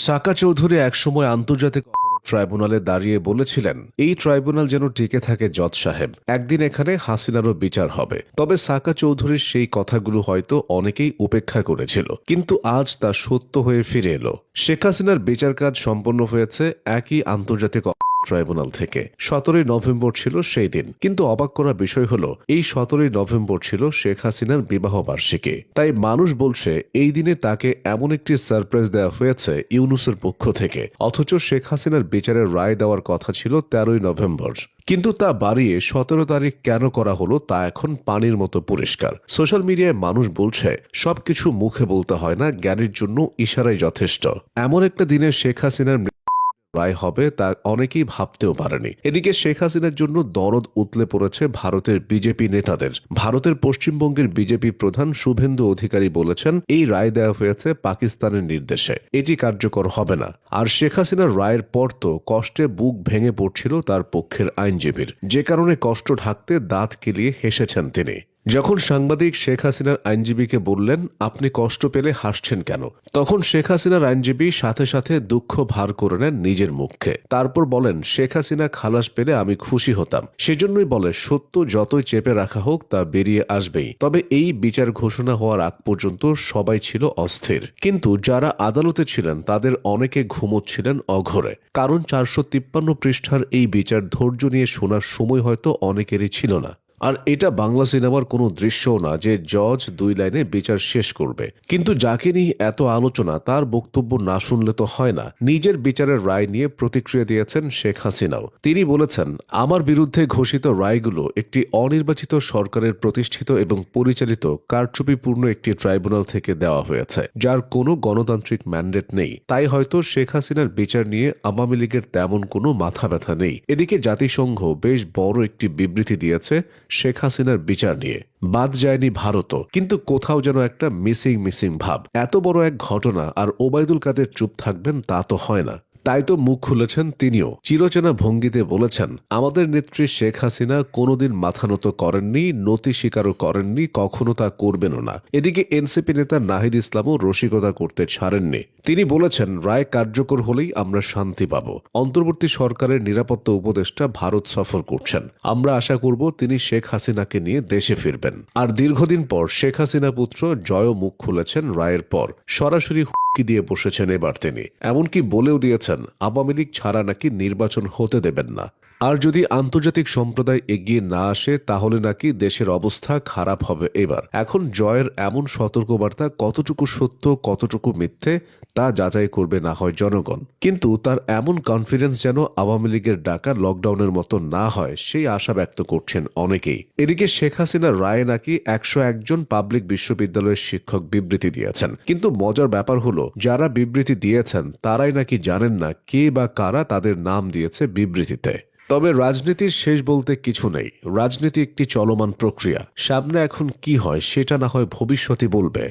সাকা চৌধুরী একসময় আন্তর্জাতিক অপরাধ ট্রাইব্যুনালে দাঁড়িয়ে বলেছিলেন, এই ট্রাইব্যুনাল যেন টিকে থাকে জজ সাহেব, একদিন এখানে হাসিনারও বিচার হবে। তবে সাকা চৌধুরীর সেই কথাগুলো হয়তো অনেকেই উপেক্ষা করেছিল, কিন্তু আজ তা সত্য হয়ে ফিরে এলো। শেখ হাসিনার বিচার কাজ সম্পন্ন হয়েছে একই আন্তর্জাতিক ট্রাইব্যুনাল থেকে। 17ই নভেম্বর ছিল সেই দিন, কিন্তু অবাক করা বিষয় হলো এই 17ই নভেম্বর ছিল শেখ হাসিনার বিবাহ বার্ষিকী। তাই মানুষ বলছে এই দিনে তাকে এমন একটি সারপ্রাইজ দেওয়া হয়েছে ইউনূসের পক্ষ থেকে, অথচ শেখ হাসিনার বিচারের রায় দেওয়ার কথা ছিল 13ই নভেম্বর। কিন্তু তা বাড়িয়ে 17 তারিখ কেন করা হলো তা এখন পানির মতো পরিষ্কার। সোশ্যাল মিডিয়ায় মানুষ বলছে সবকিছু মুখে বলতে হয় না, জ্ঞানের জন্য ইশারাই যথেষ্ট। এমন একটা দিনে শেখ হাসিনার রায় হবে তা অনেকেই ভাবতেও পারেনি। এদিকে শেখ হাসিনার জন্য দরদ উতলে পড়েছে ভারতের বিজেপি নেতাদের। ভারতের পশ্চিমবঙ্গের বিজেপি প্রধান শুভেন্দু অধিকারী বলেছেন, এই রায় দেওয়া হয়েছে পাকিস্তানের নির্দেশে, এটি কার্যকর হবে না। আর শেখ হাসিনার রায়ের পর তো কষ্টে বুক ভেঙে পড়ছিল তার পক্ষের আইনজীবীর, যে কারণে কষ্ট ঢাকতে দাঁত কেলিয়ে হেসেছেন তিনি। যখন সাংবাদিক শেখ হাসিনার আইনজীবীকে বললেন, আপনি কষ্ট পেলে হাসছেন কেন, তখন শেখ হাসিনার আইনজীবী সাথে সাথে দুঃখ ভার করে নেন নিজের মুখে। তারপর বলেন, শেখ হাসিনা খালাস পেলে আমি খুশি হতাম। সেজন্যই বলে, সত্য যতই চেপে রাখা হোক তা বেরিয়ে আসবেই। তবে এই বিচার ঘোষণা হওয়ার আগ পর্যন্ত সবাই ছিল অস্থির, কিন্তু যারা আদালতে ছিলেন তাদের অনেকে ঘুমোচ্ছিলেন অঘরে। কারণ 453 পৃষ্ঠার এই বিচার ধৈর্য নিয়ে শোনার সময় হয়তো অনেকেরই ছিল না। আর এটা বাংলা সিনেমার কোনো দৃশ্যও না যে জজ 2 লাইনে বিচার শেষ করবে। কিন্তু যাকে নিয়ে এত আলোচনা, তার বক্তব্য না শুনলে তো হয় না। নিজের বিচারের রায় নিয়ে প্রতিক্রিয়া দিয়েছেন শেখ হাসিনাও। তিনি বলেছেন, আমার বিরুদ্ধে ঘোষিত রায়গুলো একটি অনির্বাচিত সরকারের প্রতিষ্ঠিত এবং পরিচালিত কারচুপিপূর্ণ একটি ট্রাইব্যুনাল থেকে দেওয়া হয়েছে, যার কোনো গণতান্ত্রিক ম্যান্ডেট নেই। তাই হয়তো শেখ হাসিনার বিচার নিয়ে আওয়ামী লীগের তেমন কোনো মাথা ব্যথা নেই। এদিকে জাতিসংঘ বেশ বড় একটি বিবৃতি দিয়েছে শেখ হাসিনার বিচার নিয়ে। বাদ যায়নি ভারতও, কিন্তু কোথাও যেন একটা মিসিং ভাব। এত বড় এক ঘটনা আর ওবায়দুল কাদের চুপ থাকবেন তা তো হয় না। তাই তো মুখ খুলেছেন তিনিও, চিরচেনা ভঙ্গিতে বলেছেন, আমাদের নেত্রী শেখ হাসিনা কোনোদিন মাথা নত করেননি, নতি স্বীকারও করেননি, কখনো তা করবেনও না। এদিকে এনসিপি নেতা নাহিদ ইসলামও রসিকতা করতে ছাড়েননি। তিনি বলেছেন, রায় কার্যকর হলেই আমরা শান্তি পাব। অন্তর্বর্তী সরকারের নিরাপত্তা উপদেষ্টা ভারত সফর করছেন, আমরা আশা করব তিনি শেখ হাসিনাকে নিয়ে দেশে ফিরবেন। আর দীর্ঘদিন পর শেখ হাসিনা পুত্র জয় মুখ খুলেছেন রায়ের পর, সরাসরি কি দিয়ে বসেছেন এবার তিনি। এমনকি বলেও দিয়েছেন আওয়ামী লীগ ছাড়া নাকি নির্বাচন হতে দেবেন না। আর যদি আন্তর্জাতিক সম্প্রদায় এগিয়ে না আসে তাহলে নাকি দেশের অবস্থা খারাপ হবে এবার। এখন জয়ের এমন সতর্কবার্তা কতটুকু সত্য কতটুকু মিথ্যে তা যাচাই করবে না হয় জনগণ, কিন্তু তার এমন কনফিডেন্স যেন আওয়ামী লীগের ডাকা লকডাউনের মতো না হয় সেই আশা ব্যক্ত করছেন অনেকেই। এদিকে শেখ হাসিনার রায়ে নাকি 101 জন পাবলিক বিশ্ববিদ্যালয়ের শিক্ষক বিবৃতি দিয়েছেন, কিন্তু মজার ব্যাপার হলো যারা বিবৃতি দিয়েছেন তারাই নাকি জানেন না কে বা কারা তাদের নাম দিয়েছে বিবৃতিতে। তবে রাজনীতির শেষ বলতে কিছু নেই, রাজনীতি একটি চলমান প্রক্রিয়া। সামনে এখন কি হয় সেটা না হয় ভবিষ্যতই বলবে।